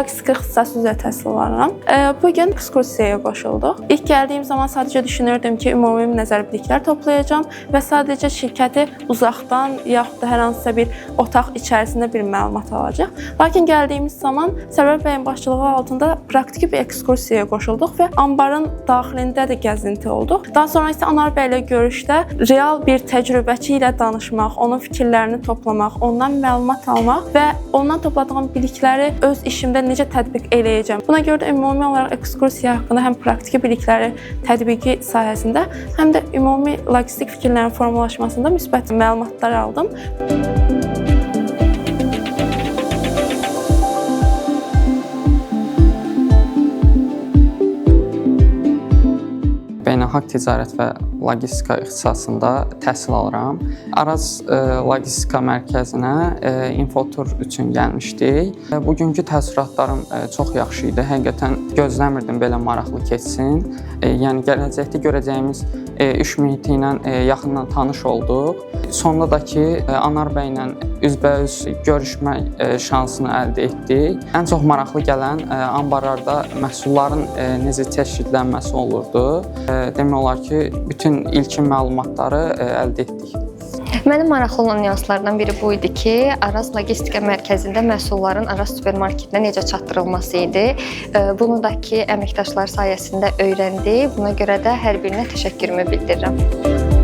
logistika ixtisası üzrə təhsil alıram. Bugün ekskursiyaya qoşulduq. İlk gəldiyim zaman sadəcə düşünürdüm ki, ümumi nəzəri biliklər toplayacağam və sadəcə şirkəti uzaqdan yaxud da hər hansısa bir otaq içərisində bir məlumat alacaq. Lakin gəldiyimiz zaman Sərvər bəyin başçılığı altında praktiki bir ekskursiyaya qoşulduq və anbarın daxilində də gəzinti olduq. Daha sonra isə Anar bəylə görüşdə real bir təcrübəçi ilə danışmaq, onun fikirlərini toplamaq, ondan məlumat almaq və ondan topladığım bilikləri öz işimdə necə tətbiq eləyəcəm. Buna görə də ümumi olaraq ekskursiya haqqında həm praktiki bilikləri tətbiqi sahəsində, həm də ümumi logistik fikirlərin formalaşmasında müsbət məlumatlar aldım. Beynəlxalq ticarət və logistika ixtisasında təhsil alıram. Araz logistika mərkəzinə infotur üçün gəlmişdik. Bugünkü təəssüratlarım çox yaxşı idi. Həqiqətən gözləmirdim belə maraqlı keçsin. Yəni gələcəkdə görəcəyimiz iş mühiti ilə yaxından tanış olduq. Sonda da ki, Anar bəylə üzbəüz görüşmək şansını əldə etdik. Ən çox maraqlı gələn anbarlarda məhsulların necə çeşidlənməsi olurdu. Demək olar ki, bütün ilkin məlumatları əldə etdik. Mənim maraqlı olan nüanslardan biri bu idi ki, Araz Logistika Mərkəzində məhsulların Araz supermarketinə necə çatdırılması idi. Bunu da ki, əməkdaşlar sayəsində öyrəndik. Buna görə də hər birinə təşəkkürümü bildirirəm.